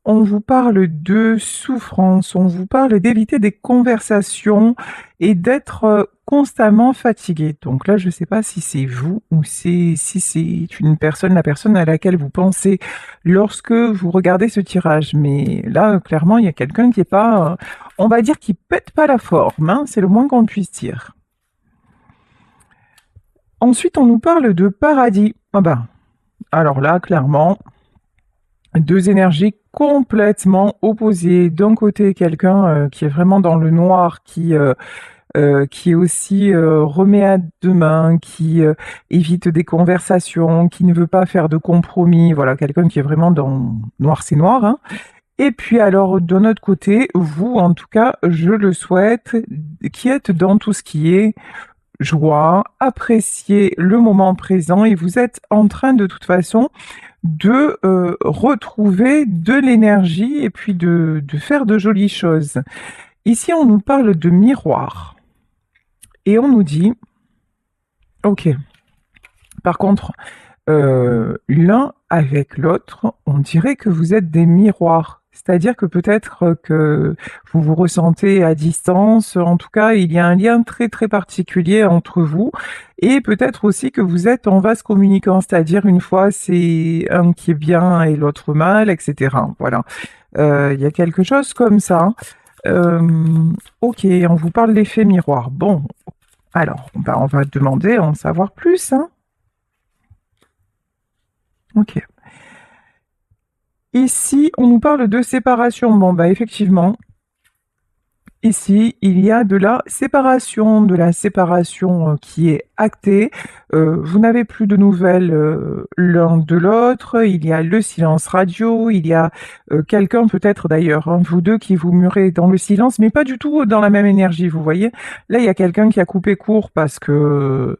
on vous parle de souffrance, on vous parle d'éviter des conversations et d'être constamment fatigué. Donc là, je ne sais pas si c'est vous ou si c'est une personne, la personne à laquelle vous pensez lorsque vous regardez ce tirage. Mais là, clairement, il y a quelqu'un qui est pas, on va dire, qui pète pas la forme, hein, c'est le moins qu'on puisse dire. Ensuite, on nous parle de paradis. Ah bah, alors là, clairement, deux énergies complètement opposées. D'un côté, quelqu'un qui est vraiment dans le noir, qui aussi remet à demain, qui évite des conversations, qui ne veut pas faire de compromis. Voilà, quelqu'un qui est vraiment dans noir, c'est noir, hein. Et puis alors, d'un autre côté, vous, en tout cas, je le souhaite, qui êtes dans tout ce qui est joie, apprécier le moment présent et vous êtes en train de toute façon de retrouver de l'énergie et puis de faire de jolies choses. Ici, on nous parle de miroir et on nous dit, ok, par contre, l'un avec l'autre, on dirait que vous êtes des miroirs. C'est-à-dire que peut-être que vous vous ressentez à distance, en tout cas, il y a un lien très très particulier entre vous, et peut-être aussi que vous êtes en vase communicant, c'est-à-dire une fois c'est un qui est bien et l'autre mal, etc. Voilà. Il y a quelque chose comme ça. Ok, on vous parle d'effet miroir. Bon, alors, on va demander à en savoir plus, hein. Ok. Ici, on nous parle de séparation. Bon, bah effectivement, ici, il y a de la séparation qui est actée. Vous n'avez plus de nouvelles l'un de l'autre. Il y a le silence radio. Il y a quelqu'un, peut-être d'ailleurs, hein, vous deux qui vous murez dans le silence, mais pas du tout dans la même énergie, vous voyez. Là, il y a quelqu'un qui a coupé court parce que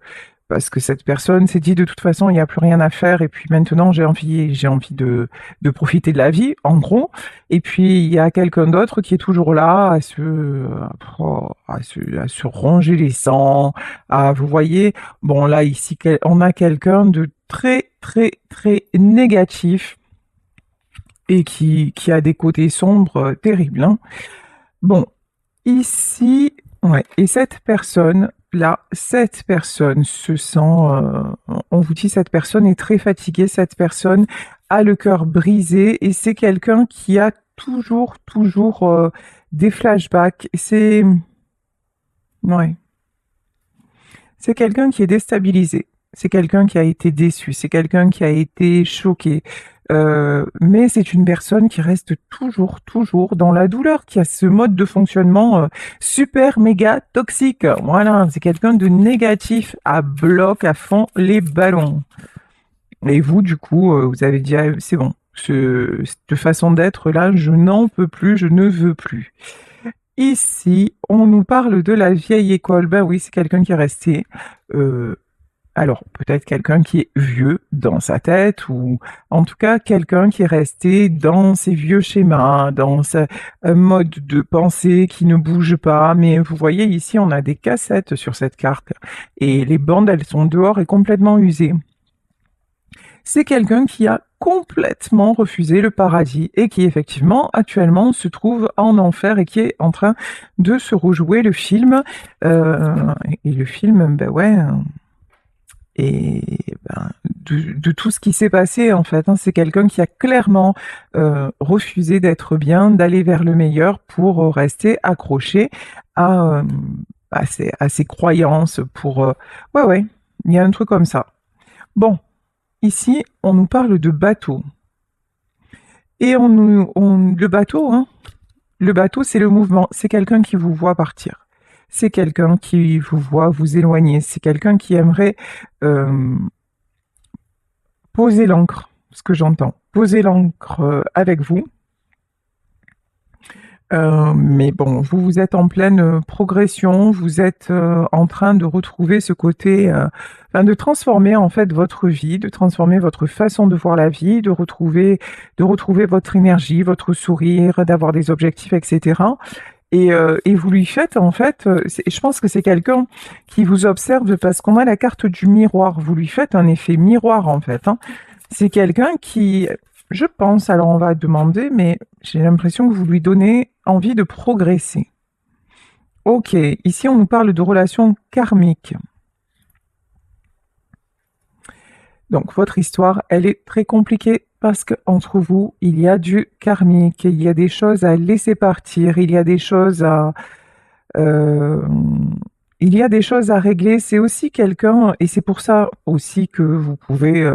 cette personne s'est dit de toute façon il n'y a plus rien à faire et puis maintenant j'ai envie de profiter de la vie en gros, et puis il y a quelqu'un d'autre qui est toujours là à se ronger les sangs, à vous voyez, bon là ici on a quelqu'un de très très très négatif et qui a des côtés sombres terribles, hein. Bon, ici, ouais, et cette personne, là, cette personne se sent, on vous dit, cette personne est très fatiguée, cette personne a le cœur brisé et c'est quelqu'un qui a toujours des flashbacks. Ouais, c'est quelqu'un qui est déstabilisé, c'est quelqu'un qui a été déçu, c'est quelqu'un qui a été choqué. Mais c'est une personne qui reste toujours dans la douleur, qui a ce mode de fonctionnement super méga toxique. Voilà, c'est quelqu'un de négatif à bloc, à fond les ballons. Et vous, du coup, vous avez dit, ah, c'est bon, cette façon d'être là, je n'en peux plus, je ne veux plus. Ici, on nous parle de la vieille école. Ben oui, c'est quelqu'un qui est resté. euh, alors, peut-être quelqu'un qui est vieux dans sa tête, ou en tout cas quelqu'un qui est resté dans ses vieux schémas, dans un mode de pensée qui ne bouge pas. Mais vous voyez, ici, on a des cassettes sur cette carte, et les bandes, elles sont dehors et complètement usées. C'est quelqu'un qui a complètement refusé le paradis et qui effectivement actuellement se trouve en enfer et qui est en train de se rejouer le film. Et le film, ben ouais, et ben, de tout ce qui s'est passé en fait, hein. C'est quelqu'un qui a clairement refusé d'être bien, d'aller vers le meilleur pour rester accroché à, à ses croyances. Ouais, ouais, il y a un truc comme ça. Bon, ici, on nous parle de bateau. Et le bateau, hein, le bateau, c'est le mouvement. C'est quelqu'un qui vous voit partir. C'est quelqu'un qui vous voit vous éloigner. C'est quelqu'un qui aimerait euh, poser l'ancre, ce que j'entends. Poser l'ancre avec vous. Mais bon, vous êtes en pleine progression, vous êtes en train de retrouver ce côté, enfin, de transformer en fait votre vie, de transformer votre façon de voir la vie, de retrouver votre énergie, votre sourire, d'avoir des objectifs, etc. Et vous lui faites en fait, je pense que c'est quelqu'un qui vous observe parce qu'on a la carte du miroir. Vous lui faites un effet miroir en fait, hein. C'est quelqu'un qui, Je pense, alors on va demander, mais j'ai l'impression que vous lui donnez envie de progresser. Ok, ici on nous parle de relations karmiques. Donc votre histoire, elle est très compliquée parce qu'entre vous, il y a du karmique, il y a des choses à laisser partir, il y a des choses à... euh, il y a des choses à régler. C'est aussi quelqu'un, et c'est pour ça aussi que vous pouvez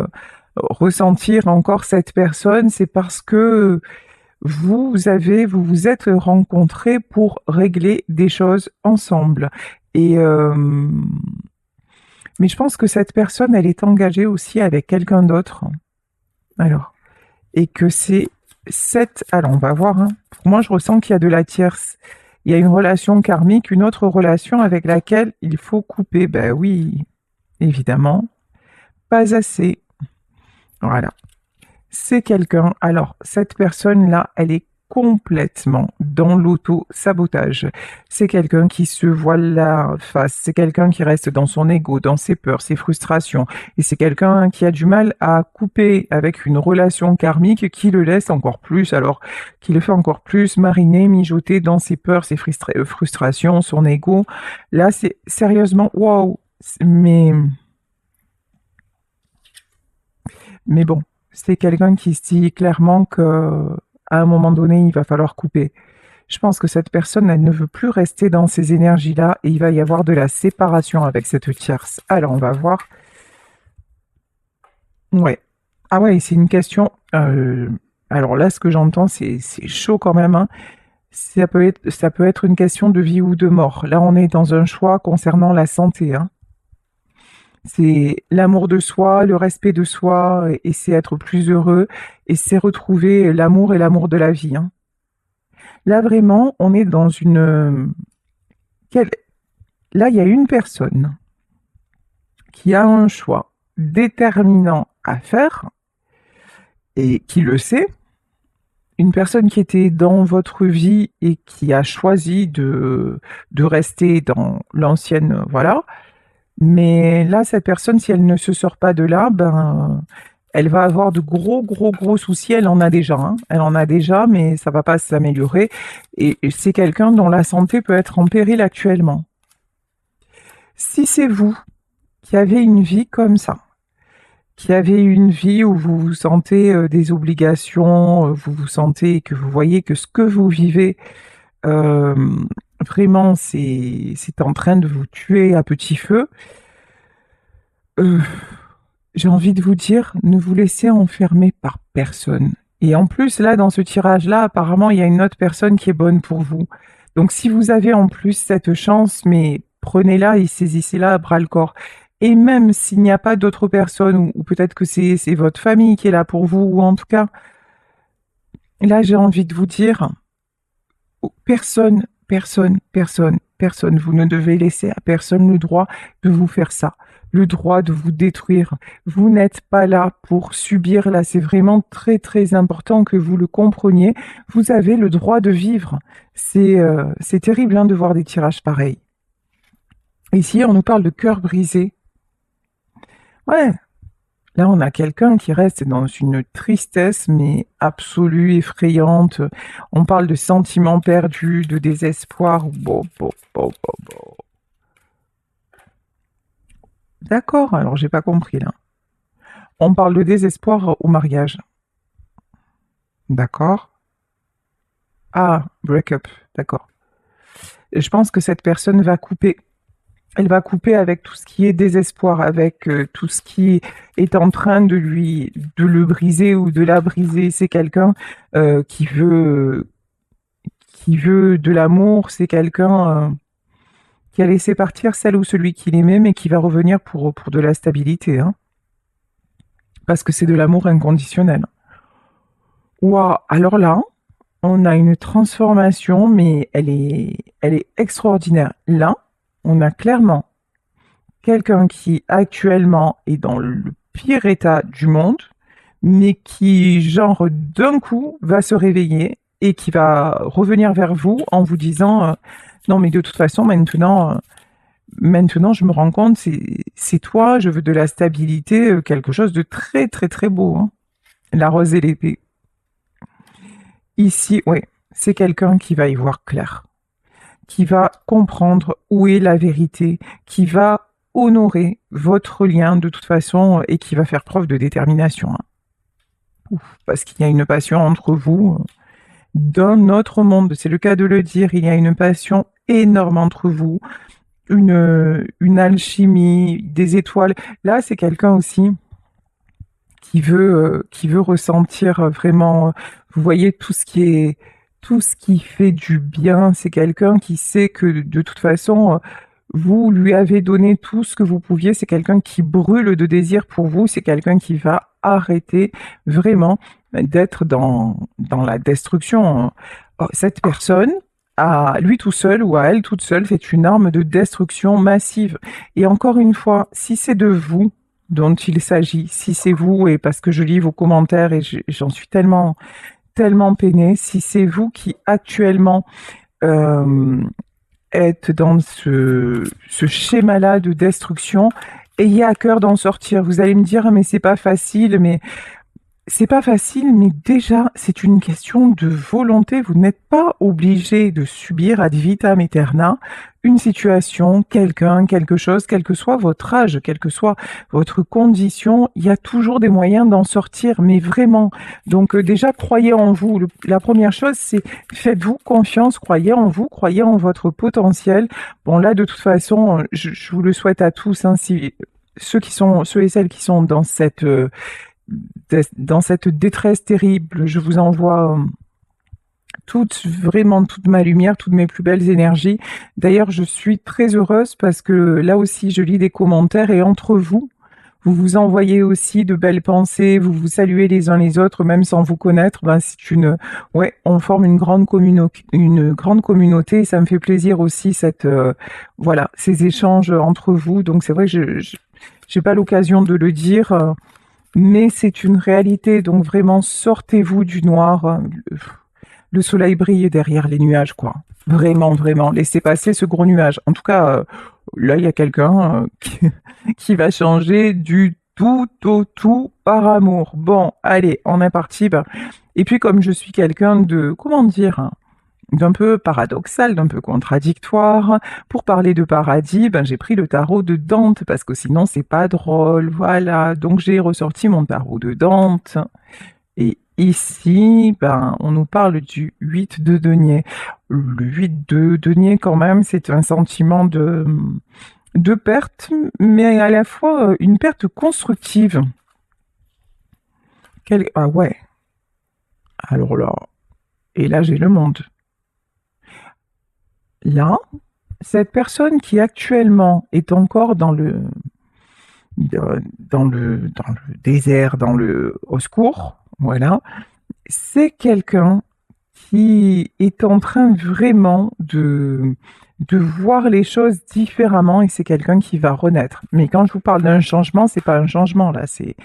ressentir encore cette personne, c'est parce que vous vous êtes rencontrés pour régler des choses ensemble. Et mais je pense que cette personne, elle est engagée aussi avec quelqu'un d'autre. Alors, et que c'est cette... Alors, on va voir. Hein. Pour moi, je ressens qu'il y a de la tierce. Il y a une relation karmique, une autre relation avec laquelle il faut couper. Ben oui, évidemment. Pas assez. Voilà. C'est quelqu'un. Alors, cette personne-là, elle est complètement dans l'auto-sabotage. C'est quelqu'un qui se voile la face. C'est quelqu'un qui reste dans son ego, dans ses peurs, ses frustrations. Et c'est quelqu'un qui a du mal à couper avec une relation karmique qui le laisse encore plus, alors qui le fait encore plus mariner, mijoter dans ses peurs, ses frustrations, son ego. Là, c'est sérieusement, waouh. Mais bon, c'est quelqu'un qui se dit clairement que à un moment donné, il va falloir couper. Je pense que cette personne, elle ne veut plus rester dans ces énergies-là et il va y avoir de la séparation avec cette tierce. Alors, on va voir. Ouais. Ah ouais, c'est une question. Alors là, ce que j'entends, c'est chaud quand même. Hein. Ça peut être une question de vie ou de mort. Là, on est dans un choix concernant la santé. Hein. C'est l'amour de soi, le respect de soi, et c'est être plus heureux, et c'est retrouver l'amour et l'amour de la vie. Hein. Là, vraiment, on est dans une... quelle- Là, il y a une personne qui a un choix déterminant à faire, et qui le sait. Une personne qui était dans votre vie et qui a choisi de rester dans l'ancienne, voilà. Mais là, cette personne, si elle ne se sort pas de là, ben, elle va avoir de gros soucis. Elle en a déjà, hein. Elle en a déjà, mais ça va pas s'améliorer. Et c'est quelqu'un dont la santé peut être en péril actuellement. Si c'est vous qui avez une vie comme ça, qui avez une vie où vous vous sentez des obligations, vous vous sentez que vous voyez que ce que vous vivez, euh, vraiment, c'est en train de vous tuer à petit feu, euh, j'ai envie de vous dire, ne vous laissez enfermer par personne. Et en plus, là, dans ce tirage-là, apparemment, il y a une autre personne qui est bonne pour vous. Donc, si vous avez en plus cette chance, mais prenez-la et saisissez-la à bras-le-corps. Et même s'il n'y a pas d'autres personnes, ou peut-être que c'est votre famille qui est là pour vous, ou en tout cas, là, j'ai envie de vous dire, personne. Vous ne devez laisser à personne le droit de vous faire ça, le droit de vous détruire. Vous n'êtes pas là pour subir. Là, c'est vraiment très important que vous le compreniez. Vous avez le droit de vivre. C'est terrible hein, de voir des tirages pareils. Ici, on nous parle de cœur brisé. Ouais, là, on a quelqu'un qui reste dans une tristesse, mais absolue, effrayante. On parle de sentiments perdus, de désespoir. Bon. D'accord, alors j'ai pas compris là. On parle de désespoir au mariage. D'accord. Ah, break-up, d'accord. Je pense que cette personne va couper. Elle va couper avec tout ce qui est désespoir, avec tout ce qui est en train de le briser ou de la briser. C'est quelqu'un qui veut de l'amour. C'est quelqu'un qui a laissé partir celle ou celui qu'il aimait, mais qui va revenir pour de la stabilité, hein, parce que c'est de l'amour inconditionnel. Waouh, alors là, on a une transformation, mais elle est extraordinaire. Là, on a clairement quelqu'un qui actuellement est dans le pire état du monde, mais qui, genre, d'un coup, va se réveiller et qui va revenir vers vous en vous disant non, mais de toute façon, maintenant, je me rends compte, c'est toi, je veux de la stabilité, quelque chose de très beau. Hein. La rose et l'épée. Ici, oui, c'est quelqu'un qui va y voir clair, qui va comprendre où est la vérité, qui va honorer votre lien de toute façon et qui va faire preuve de détermination, hein. Ouf, parce qu'il y a une passion entre vous d'un autre monde, c'est le cas de le dire, il y a une passion énorme entre vous, une alchimie, des étoiles. Là, c'est quelqu'un aussi qui veut ressentir vraiment, vous voyez, tout ce qui fait du bien. C'est quelqu'un qui sait que de toute façon, vous lui avez donné tout ce que vous pouviez. C'est quelqu'un qui brûle de désir pour vous. C'est quelqu'un qui va arrêter vraiment d'être dans la destruction. Oh, cette personne, à lui tout seul ou à elle toute seule, c'est une arme de destruction massive. Et encore une fois, si c'est de vous dont il s'agit, si c'est vous, et parce que je lis vos commentaires et j'en suis tellement, tellement peinée, si c'est vous qui actuellement euh, êtes dans ce schéma-là de destruction, ayez à cœur d'en sortir. Vous allez me dire, mais c'est pas facile, mais c'est pas facile, mais déjà, c'est une question de volonté. Vous n'êtes pas obligé de subir ad vitam aeterna une situation, quelqu'un, quelque chose, quel que soit votre âge, quelle que soit votre condition, il y a toujours des moyens d'en sortir, mais vraiment. Donc déjà, croyez en vous. La première chose, c'est faites-vous confiance, croyez en vous, croyez en votre potentiel. Bon, là, de toute façon, je vous le souhaite à tous, hein, si, ceux et celles qui sont dans cette détresse terrible, je vous envoie vraiment toute ma lumière, toutes mes plus belles énergies. D'ailleurs, je suis très heureuse parce que là aussi, je lis des commentaires et entre vous, vous vous envoyez aussi de belles pensées, vous vous saluez les uns les autres, même sans vous connaître. Ben, ouais, on forme une grande communauté. Et ça me fait plaisir aussi voilà, ces échanges entre vous. Donc c'est vrai que j'ai pas l'occasion de le dire. Mais c'est une réalité, donc vraiment sortez-vous du noir. Le soleil brille derrière les nuages, quoi. Vraiment, vraiment, laissez passer ce gros nuage. En tout cas, là, il y a quelqu'un qui va changer du tout au tout par amour. Bon, allez, on est parti. Ben. Et puis, comme je suis quelqu'un de, comment dire, hein, d'un peu paradoxal, d'un peu contradictoire. Pour parler de paradis, ben, j'ai pris le tarot de Dante parce que sinon c'est pas drôle. Voilà, donc j'ai ressorti mon tarot de Dante. Et ici, ben, on nous parle du 8 de denier. Le 8 de denier, quand même, c'est un sentiment de perte, mais à la fois une perte constructive. Ah ouais, alors là, et là j'ai le monde. Là, cette personne qui actuellement est encore dans le désert, au secours, voilà, c'est quelqu'un qui est en train vraiment de voir les choses différemment et c'est quelqu'un qui va renaître. Mais quand je vous parle d'un changement, c'est pas un changement là, c'est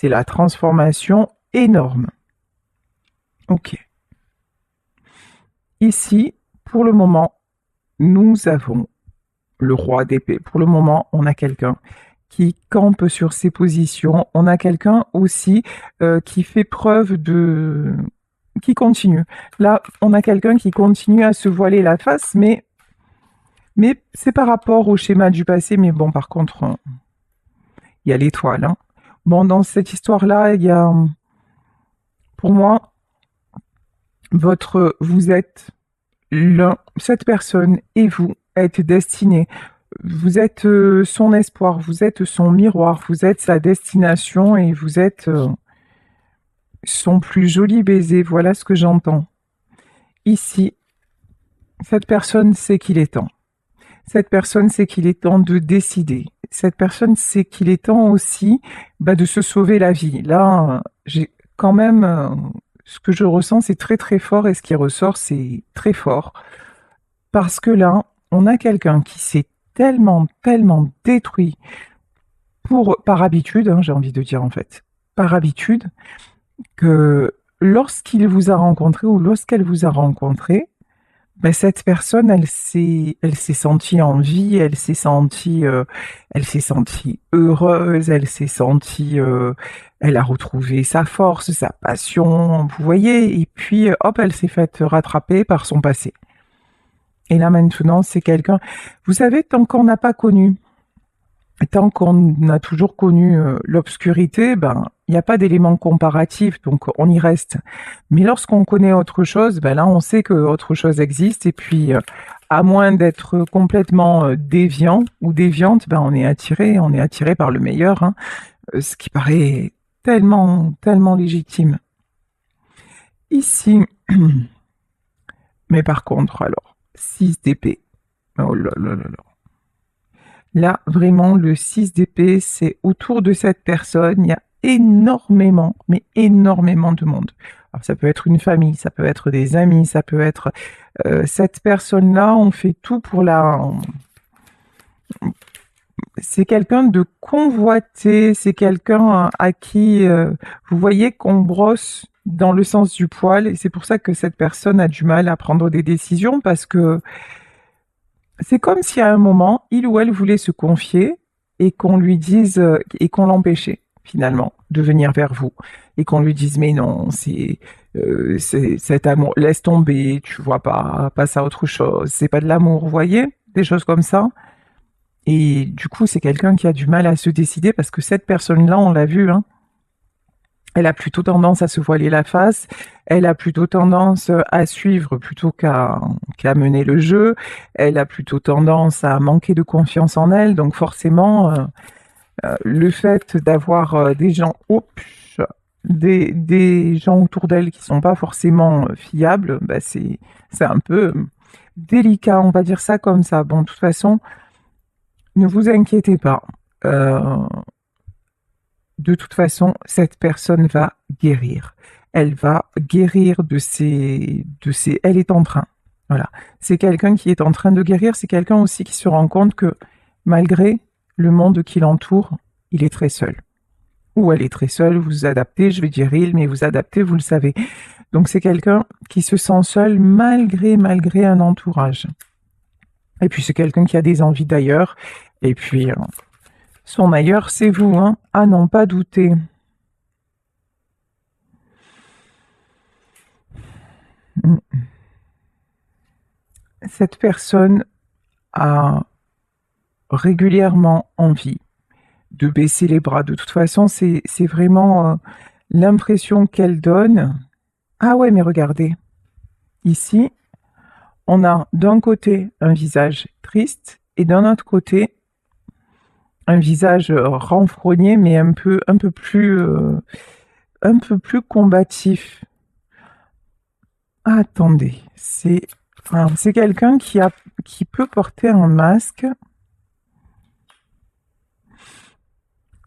la transformation énorme. Ok. Ici, pour le moment, nous avons le roi d'épée. Pour le moment, on a quelqu'un qui campe sur ses positions. On a quelqu'un aussi qui fait preuve qui continue. Là, on a quelqu'un qui continue à se voiler la face, mais c'est par rapport au schéma du passé. Mais bon, par contre, il y a l'étoile, hein. Bon, dans cette histoire-là, il y a, pour moi, vous êtes cette personne et vous êtes destinés. Vous êtes son espoir, vous êtes son miroir, vous êtes sa destination et vous êtes son plus joli baiser. Voilà ce que j'entends. Ici, cette personne sait qu'il est temps. Cette personne sait qu'il est temps de décider. Cette personne sait qu'il est temps aussi de se sauver la vie. Là, j'ai quand même ce que je ressens, c'est très très fort et ce qui ressort, c'est très fort. Parce que là, on a quelqu'un qui s'est tellement, tellement détruit par habitude, hein, j'ai envie de dire en fait, par habitude, que lorsqu'il vous a rencontré ou lorsqu'elle vous a rencontré, Ben, cette personne, elle s'est sentie en vie, elle s'est sentie heureuse, elle s'est sentie, elle a retrouvé sa force, sa passion, vous voyez, et puis hop, elle s'est faite rattraper par son passé. Et là maintenant, c'est quelqu'un, vous savez, tant qu'on n'a pas connu, tant qu'on a toujours connu l'obscurité, ben il n'y a pas d'élément comparatif, donc on y reste. Mais lorsqu'on connaît autre chose, ben là on sait que autre chose existe, et puis à moins d'être complètement déviant ou déviante, ben on est attiré par le meilleur, hein, ce qui paraît tellement, tellement légitime. Ici, mais par contre, alors, 6 d'épée. Oh là là là là. Là, vraiment, le 6 d'épée, c'est autour de cette personne, il y a énormément, mais énormément de monde. Alors, ça peut être une famille, ça peut être des amis, ça peut être cette personne-là, on fait tout pour la... C'est quelqu'un de convoité, c'est quelqu'un à qui vous voyez qu'on brosse dans le sens du poil, et c'est pour ça que cette personne a du mal à prendre des décisions, parce que c'est comme si à un moment, il ou elle voulait se confier et qu'on lui dise, et qu'on l'empêchait finalement de venir vers vous. Et qu'on lui dise, mais non, c'est cet amour, laisse tomber, tu vois pas, passe à autre chose, c'est pas de l'amour, vous voyez? Des choses comme ça. Et du coup, c'est quelqu'un qui a du mal à se décider parce que cette personne-là, on l'a vu, hein, elle a plutôt tendance à se voiler la face, elle a plutôt tendance à suivre plutôt qu'à mener le jeu, elle a plutôt tendance à manquer de confiance en elle, donc forcément, le fait d'avoir des gens, oups, des gens autour d'elle qui sont pas forcément fiables, bah c'est un peu délicat, on va dire ça comme ça. Bon, de toute façon, ne vous inquiétez pas. Euh, de toute façon, cette personne va guérir. Elle va guérir elle est en train. Voilà. C'est quelqu'un qui est en train de guérir. C'est quelqu'un aussi qui se rend compte que malgré le monde qui l'entoure, il est très seul. Ou elle est très seule, vous vous adaptez, je vais dire il, mais vous adaptez, vous le savez. Donc c'est quelqu'un qui se sent seul malgré un entourage. Et puis c'est quelqu'un qui a des envies d'ailleurs. Et puis son ailleurs, c'est vous, hein. À n'en pas douter. Cette personne a régulièrement envie de baisser les bras. De toute façon, c'est vraiment l'impression qu'elle donne. Ah ouais, mais regardez, ici, on a d'un côté un visage triste et d'un autre côté un visage renfrogné, mais un peu plus combatif. Ah, attendez, c'est quelqu'un qui peut porter un masque.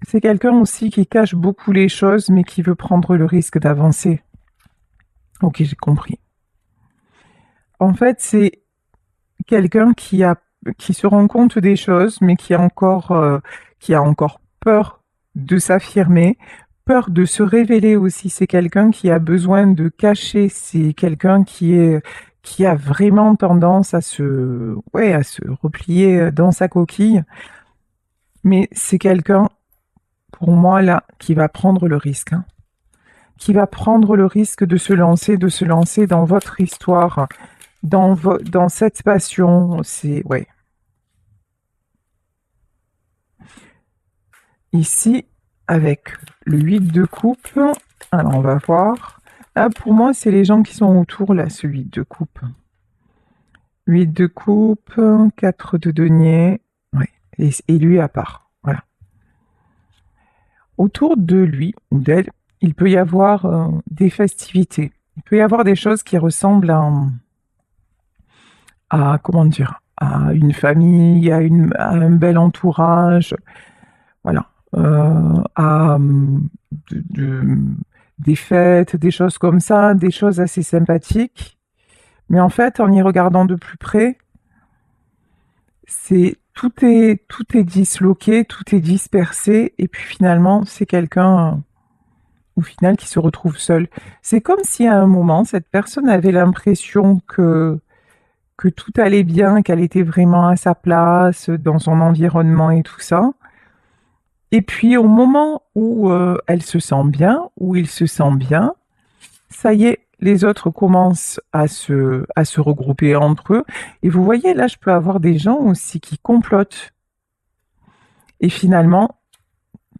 C'est quelqu'un aussi qui cache beaucoup les choses, mais qui veut prendre le risque d'avancer. Ok, j'ai compris. En fait, c'est quelqu'un qui se rend compte des choses, mais qui a encore peur de s'affirmer, peur de se révéler aussi. C'est quelqu'un qui a besoin de cacher. C'est quelqu'un qui a vraiment tendance à se replier dans sa coquille. Mais c'est quelqu'un, pour moi, là, qui va prendre le risque, hein, qui va prendre le risque de se lancer dans votre histoire, dans cette passion. C'est, ouais. Ici, avec le 8 de coupe, alors on va voir. Là, pour moi, c'est les gens qui sont autour, là, ce 8 de coupe. 8 de coupe, 4 de denier, ouais, et lui à part. Voilà. Autour de lui ou d'elle, il peut y avoir des festivités. Il peut y avoir des choses qui ressemblent comment dire, à une famille, à un bel entourage, voilà, de- de- des fêtes, des choses comme ça, des choses assez sympathiques. Mais en fait, en y regardant de plus près, tout est disloqué, tout est dispersé, et puis finalement, c'est quelqu'un au final qui se retrouve seul. C'est comme si à un moment, cette personne avait l'impression que tout allait bien, qu'elle était vraiment à sa place dans son environnement et tout ça. Et puis au moment où elle se sent bien, où il se sent bien, ça y est, les autres commencent à se regrouper entre eux. Et vous voyez, là, je peux avoir des gens aussi qui complotent. Et finalement,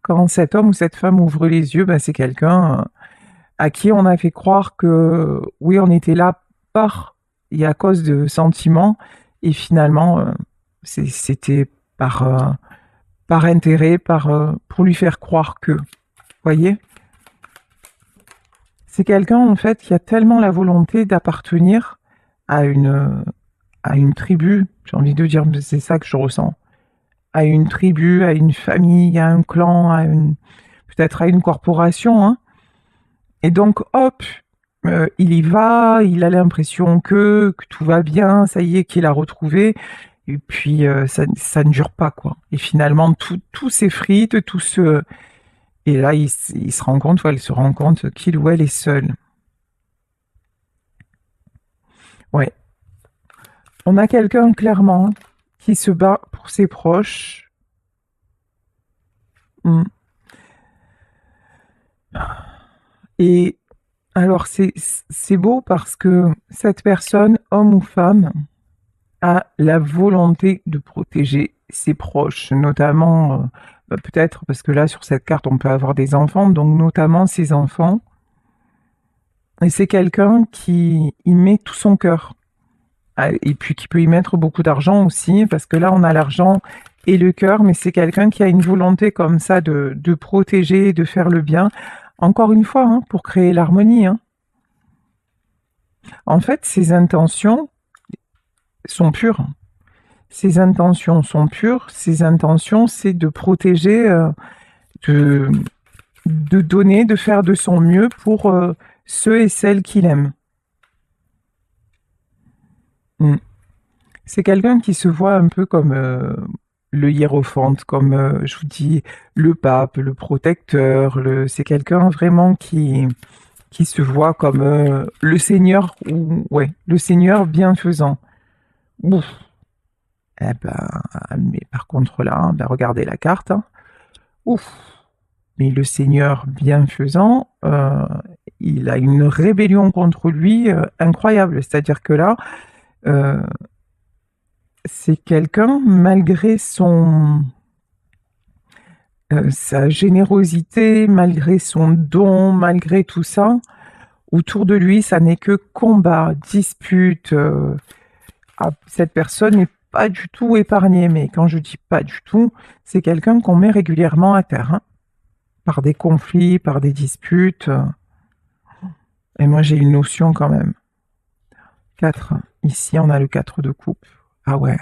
quand cet homme ou cette femme ouvre les yeux, ben, c'est quelqu'un à qui on a fait croire que oui, on était là par et à cause de sentiments. Et finalement, c'était par intérêt, pour lui faire croire que. Vous voyez? C'est quelqu'un, en fait, qui a tellement la volonté d'appartenir à à une tribu, j'ai envie de dire, c'est ça que je ressens, à une tribu, à une famille, à un clan, peut-être à une corporation, hein. Et donc, hop, il y va, il a l'impression que tout va bien, ça y est, qu'il a retrouvé, et puis ça ne dure pas, quoi. Et finalement, tout s'effrite, et là, il se rend compte, ou elle se rend compte qu'il ou elle est seul. Ouais. On a quelqu'un, clairement, qui se bat pour ses proches. Mm. Et alors, c'est beau parce que cette personne, homme ou femme, a la volonté de protéger ses proches, notamment, peut-être parce que là, sur cette carte, on peut avoir des enfants, donc notamment ses enfants. Et c'est quelqu'un qui y met tout son cœur. Ah, et puis qui peut y mettre beaucoup d'argent aussi, parce que là, on a l'argent et le cœur, mais c'est quelqu'un qui a une volonté comme ça de protéger, de faire le bien. Encore une fois, hein, pour créer l'harmonie, hein. En fait, ses intentions sont pures. Ses intentions sont pures. Ses intentions, c'est de protéger, de, de donner, de faire de son mieux pour ceux et celles qu'il aime. Mm. C'est quelqu'un qui se voit un peu comme le hiérophante, comme je vous dis, le pape, le protecteur. C'est quelqu'un vraiment qui se voit comme le Seigneur, ou ouais, le Seigneur bienfaisant. Ouf. Eh ben, mais par contre là, ben regardez la carte, hein. Ouf. Mais le Seigneur bienfaisant, il a une rébellion contre lui incroyable. C'est-à-dire que là, euh, c'est quelqu'un, malgré sa générosité, malgré son don, malgré tout ça, autour de lui, ça n'est que combat, dispute. Cette personne n'est pas du tout épargnée, mais quand je dis pas du tout, c'est quelqu'un qu'on met régulièrement à terre, hein, par des conflits, par des disputes. Et moi, j'ai une notion quand même. 4. Ici, on a le 4 de coupe. Ah ouais.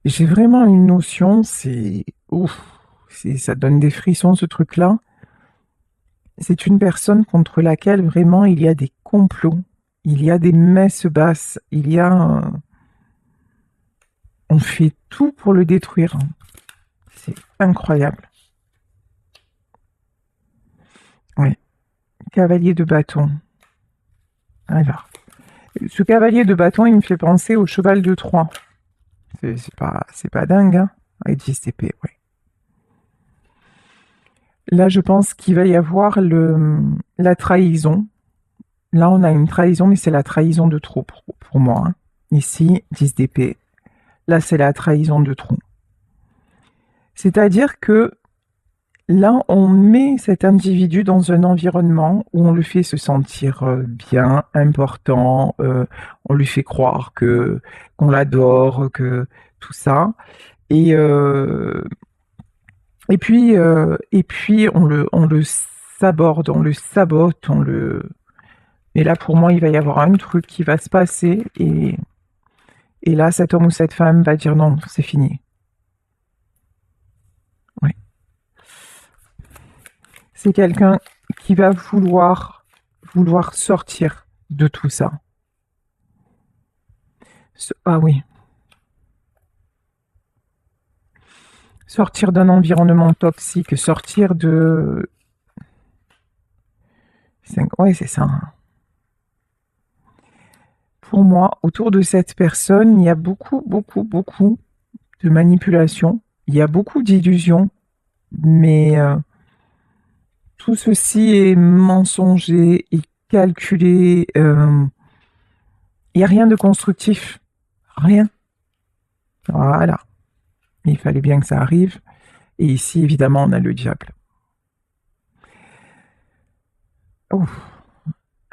J'ai vraiment une notion, c'est ouf, ça donne des frissons ce truc-là. C'est une personne contre laquelle vraiment il y a des complots, il y a des messes basses, on fait tout pour le détruire. C'est incroyable. Oui. Cavalier de bâton. Alors, ce cavalier de bâton, il me fait penser au cheval de Troie. C'est pas dingue, hein? Avec 10 épées, oui. Là, je pense qu'il va y avoir la trahison. Là, on a une trahison, mais c'est la trahison de trop pour moi, hein. Ici, 10 d'épée. Là, c'est la trahison de trop. C'est-à-dire que là, on met cet individu dans un environnement où on le fait se sentir bien, important, on lui fait croire qu'on l'adore, que tout ça. Et, et puis on le saborde, on le sabote, Et là, pour moi, il va y avoir un truc qui va se passer, et là, cet homme ou cette femme va dire non, c'est fini. Oui. C'est quelqu'un qui va vouloir sortir de tout ça. Ah oui. Sortir d'un environnement toxique, sortir de... Ouais, c'est ça. pour moi, autour de cette personne, il y a beaucoup, beaucoup, beaucoup de manipulation. Il y a beaucoup d'illusions, mais tout ceci est mensonger et calculé. Il n'y a rien de constructif. Rien. Voilà. Il fallait bien que ça arrive. Et ici, évidemment, on a le diable. Ouf.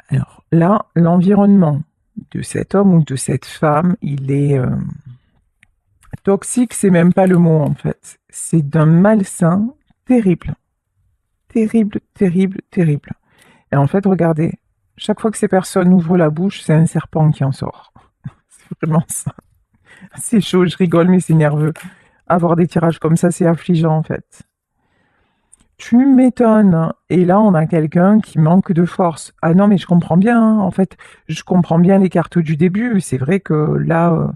Alors là, l'environnement de cet homme ou de cette femme, il est toxique, c'est même pas le mot en fait. C'est d'un malsain terrible. Terrible, terrible, terrible. Et en fait, regardez, chaque fois que ces personnes ouvrent la bouche, c'est un serpent qui en sort. C'est vraiment ça. C'est chaud, je rigole, mais c'est nerveux. Avoir des tirages comme ça, c'est affligeant en fait. Tu m'étonnes. Et là, on a quelqu'un qui manque de force. Ah non, mais je comprends bien, hein. En fait, je comprends bien les cartes du début. C'est vrai que là,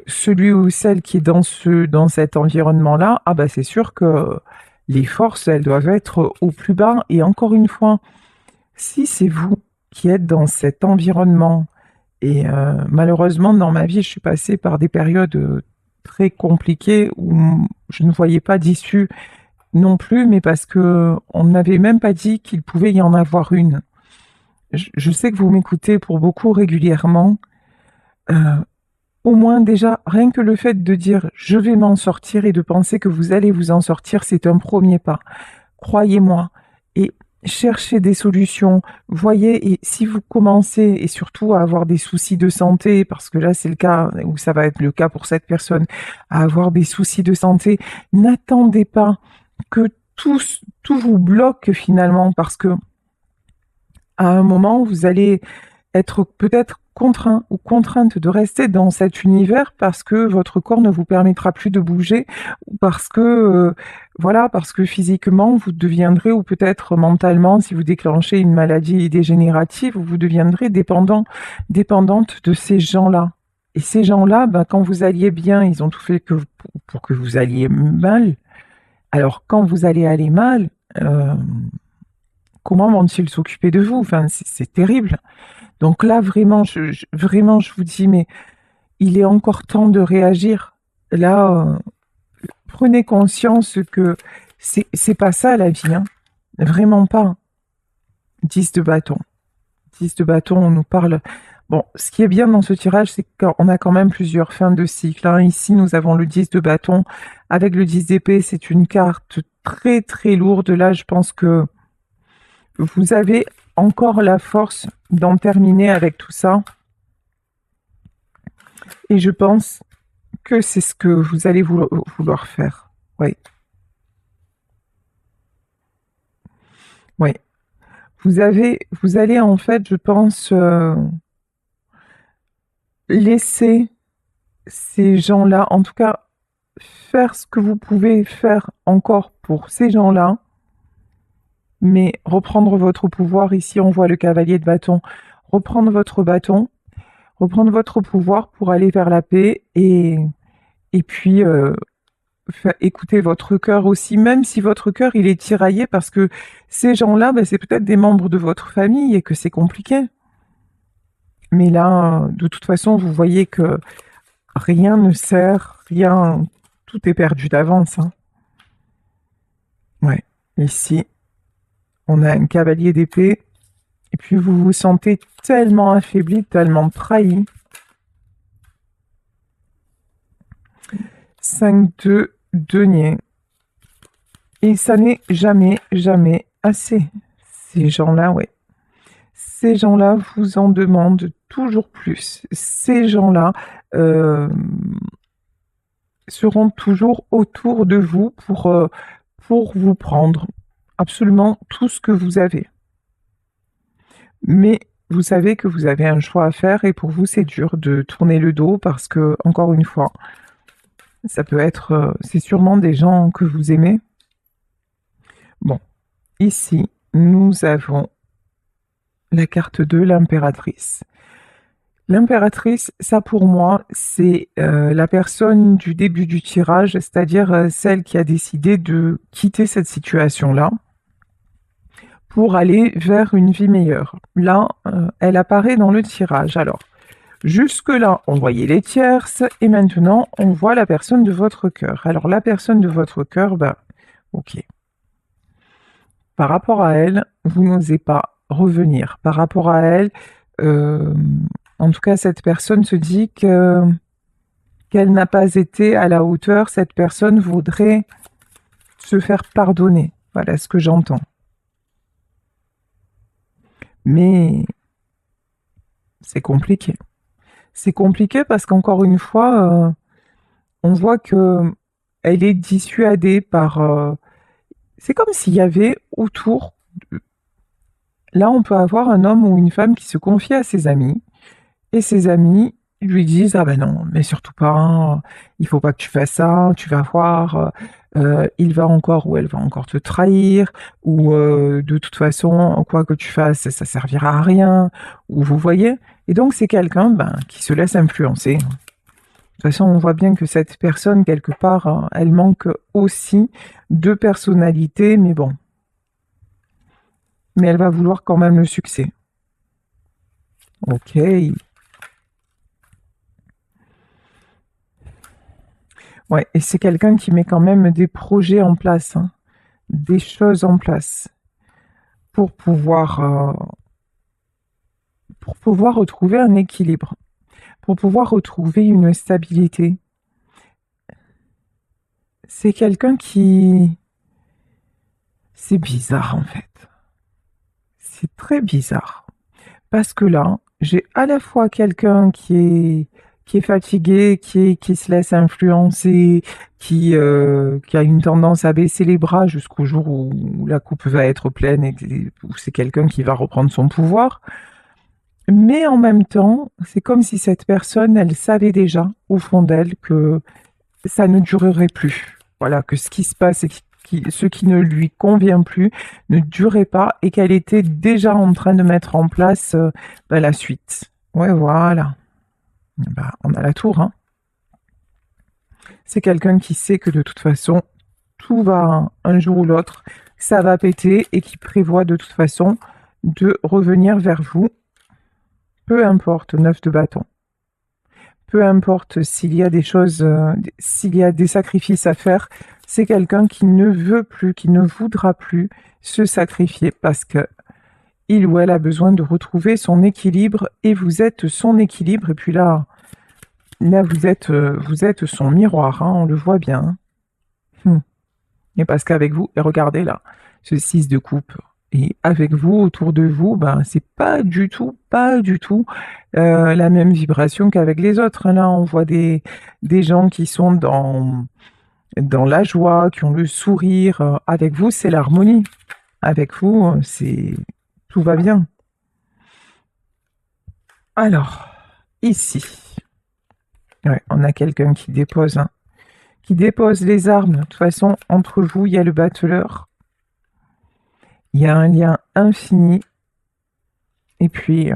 celui ou celle qui est dans cet environnement-là, ah bah c'est sûr que les forces, elles doivent être au plus bas. Et encore une fois, si c'est vous qui êtes dans cet environnement, et malheureusement, dans ma vie, je suis passée par des périodes très compliquées où je ne voyais pas d'issue non plus, mais parce que on n'avait même pas dit qu'il pouvait y en avoir une. Je sais que vous m'écoutez pour beaucoup régulièrement. Euh, Au moins déjà, rien que le fait de dire je vais m'en sortir et de penser que vous allez vous en sortir, c'est un premier pas. Croyez-moi. Et cherchez des solutions. Voyez, et si vous commencez, et surtout à avoir des soucis de santé, parce que là c'est le cas, ou ça va être le cas pour cette personne, à avoir des soucis de santé, n'attendez pas que tout vous bloque finalement, parce que à un moment, vous allez être peut-être contraint ou contrainte de rester dans cet univers parce que votre corps ne vous permettra plus de bouger ou parce que voilà, parce que physiquement vous deviendrez ou peut-être mentalement si vous déclenchez une maladie dégénérative, vous deviendrez dépendante de ces gens-là. Et ces gens-là, ben, quand vous alliez bien, ils ont tout fait pour que vous alliez mal. Alors quand vous allez aller mal, euh, comment vont-ils s'occuper de vous? Enfin, c'est terrible. Donc là, vraiment, vraiment, je vous dis, mais il est encore temps de réagir. Là, prenez conscience que c'est pas ça la vie, hein. Vraiment pas. 10 de bâton. 10 de bâton, on nous parle. Bon, ce qui est bien dans ce tirage, c'est qu'on a quand même plusieurs fins de cycle, hein. Ici, nous avons le 10 de bâton. Avec le 10 d'épée, c'est une carte très très lourde. Là, je pense que vous avez encore la force d'en terminer avec tout ça. Et je pense que c'est ce que vous allez vouloir faire. Oui. Oui. Vous allez en fait, je pense, laisser ces gens-là, en tout cas, faire ce que vous pouvez faire encore pour ces gens-là, mais reprendre votre pouvoir. Ici, on voit le cavalier de bâton. Reprendre votre bâton, reprendre votre pouvoir pour aller vers la paix et puis écouter votre cœur aussi, même si votre cœur il est tiraillé parce que ces gens-là, ben, c'est peut-être des membres de votre famille et que c'est compliqué. Mais là, de toute façon, vous voyez que rien ne sert, rien, tout est perdu d'avance, hein. Ouais. Ici, on a un cavalier d'épée et puis vous vous sentez tellement affaibli, tellement trahi. 5 de denier. Et ça n'est jamais, jamais assez. Ces gens-là, ouais. Ces gens-là vous en demandent toujours plus. Ces gens-là seront toujours autour de vous pour vous prendre absolument tout ce que vous avez. Mais vous savez que vous avez un choix à faire et pour vous, c'est dur de tourner le dos parce que, encore une fois, ça peut être, c'est sûrement des gens que vous aimez. Bon, ici, nous avons la carte de l'impératrice. L'impératrice, ça pour moi, c'est la personne du début du tirage, c'est-à-dire celle qui a décidé de quitter cette situation-là pour aller vers une vie meilleure. Là, elle apparaît dans le tirage. Alors, Jusque-là, on voyait les tierces, et maintenant, on voit la personne de votre cœur. Alors, la personne de votre cœur, bah, ok. Par rapport à elle, vous n'osez pas revenir. Par rapport à elle, euh, en tout cas, cette personne se dit qu'elle n'a pas été à la hauteur. Cette personne voudrait se faire pardonner. Voilà ce que j'entends. Mais c'est compliqué. C'est compliqué parce qu'encore une fois, on voit que elle est dissuadée par. C'est comme s'il y avait autour. Là, on peut avoir un homme ou une femme qui se confie à ses amis, et ses amis lui disent: ah ben non, mais surtout pas, hein, il faut pas que tu fasses ça, tu vas voir, il va encore ou elle va encore te trahir, ou de toute façon, quoi que tu fasses, ça servira à rien, ou vous voyez. Et donc, c'est quelqu'un ben, qui se laisse influencer. De toute façon, on voit bien que cette personne, quelque part, elle manque aussi de personnalité, mais bon. Mais elle va vouloir quand même le succès. Ok. Ouais, et c'est quelqu'un qui met quand même des projets en place, hein, des choses en place euh, pour pouvoir retrouver un équilibre, pour pouvoir retrouver une stabilité. C'est quelqu'un qui... C'est bizarre en fait. C'est très bizarre. Parce que là, j'ai à la fois quelqu'un qui est fatigué, qui se laisse influencer, qui a une tendance à baisser les bras jusqu'au jour où la coupe va être pleine et où c'est quelqu'un qui va reprendre son pouvoir. Mais en même temps, c'est comme si cette personne, elle savait déjà au fond d'elle que ça ne durerait plus. Voilà, que ce qui se passe et ce qui ne lui convient plus ne durait pas et qu'elle était déjà en train de mettre en place la suite. Ouais, voilà. Bah, on a la tour, hein. C'est quelqu'un qui sait que de toute façon, tout va un jour ou l'autre, ça va péter et qui prévoit de toute façon de revenir vers vous, peu importe, 9 de bâton. Peu importe s'il y a des choses, s'il y a des sacrifices à faire, c'est quelqu'un qui ne veut plus, qui ne voudra plus se sacrifier parce que il ou elle a besoin de retrouver son équilibre et vous êtes son équilibre. Et puis là vous êtes son miroir, hein, on le voit bien. Et parce qu'avec vous, et regardez là, ce 6 de coupe, et avec vous, autour de vous, ben, c'est pas du tout la même vibration qu'avec les autres. Là, on voit des gens qui sont dans la joie, qui ont le sourire. Avec vous, c'est l'harmonie. Avec vous, c'est tout va bien. Alors, ici, ouais, on a quelqu'un qui dépose, hein, qui dépose les armes. De toute façon, entre vous, il y a le battleur. Il y a un lien infini. Et puis,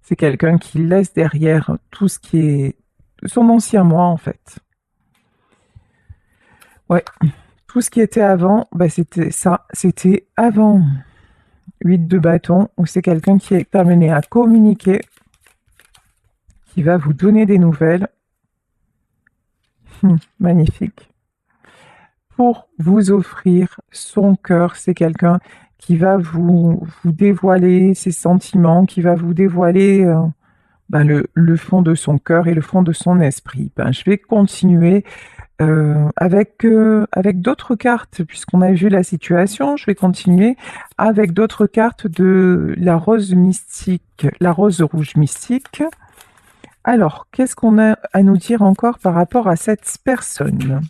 c'est quelqu'un qui laisse derrière tout ce qui est son ancien moi, en fait. Ouais, tout ce qui était avant, bah, c'était ça. C'était avant 8 de bâton, où c'est quelqu'un qui est amené à communiquer, qui va vous donner des nouvelles. Magnifique. Pour vous offrir son cœur, c'est quelqu'un qui va vous dévoiler ses sentiments, qui va vous dévoiler le fond de son cœur et le fond de son esprit. Je vais continuer avec d'autres cartes, puisqu'on a vu la situation, je vais continuer avec d'autres cartes de la rose mystique, la rose rouge mystique. Alors, qu'est-ce qu'on a à nous dire encore par rapport à cette personne?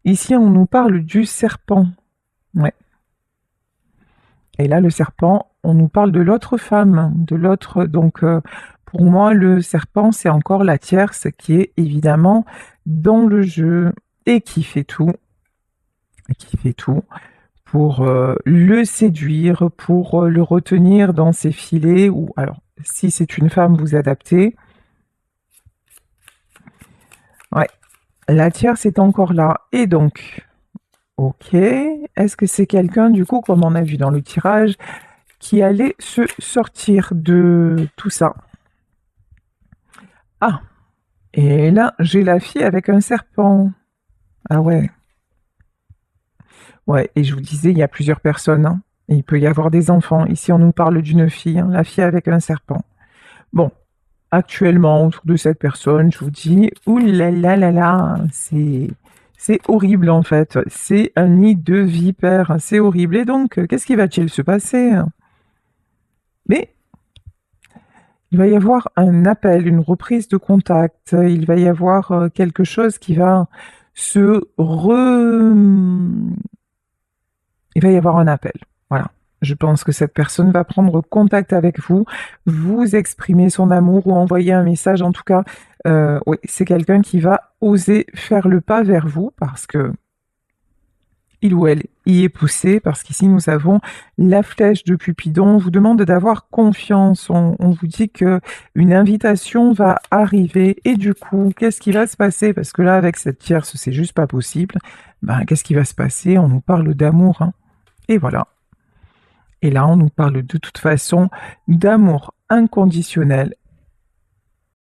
Ici, on nous parle du serpent. Ouais. Et là, le serpent, on nous parle de l'autre femme, de l'autre. Donc, pour moi, le serpent, c'est encore la tierce qui est évidemment dans le jeu et qui fait tout pour le séduire, pour le retenir dans ses filets. Ou alors, si c'est une femme, vous adaptez. Ouais, la tierce est encore là. Et donc, ok, est-ce que c'est quelqu'un, du coup, comme on a vu dans le tirage, qui allait se sortir de tout ça. Ah, et là, j'ai la fille avec un serpent. Ah ouais. Ouais, et je vous disais, il y a plusieurs personnes, hein. Et il peut y avoir des enfants. Ici, on nous parle d'une fille, hein, la fille avec un serpent. Bon, actuellement, autour de cette personne, je vous dis, ouh là là là là, c'est horrible en fait. C'est un nid de vipères, c'est horrible. Et donc, qu'est-ce qui va-t-il se passer? Mais il va y avoir un appel, une reprise de contact. Il va y avoir quelque chose qui va se re... Il va y avoir un appel. Voilà. Je pense que cette personne va prendre contact avec vous, vous exprimer son amour ou envoyer un message. En tout cas, oui, c'est quelqu'un qui va oser faire le pas vers vous parce que il ou elle y est poussé, parce qu'ici nous avons la flèche de Cupidon. On vous demande d'avoir confiance. On vous dit que une invitation va arriver et du coup, qu'est-ce qui va se passer? Parce que là, avec cette tierce, c'est juste pas possible. Ben, qu'est-ce qui va se passer? On nous parle d'amour, hein. Et voilà. Et là, on nous parle de toute façon d'amour inconditionnel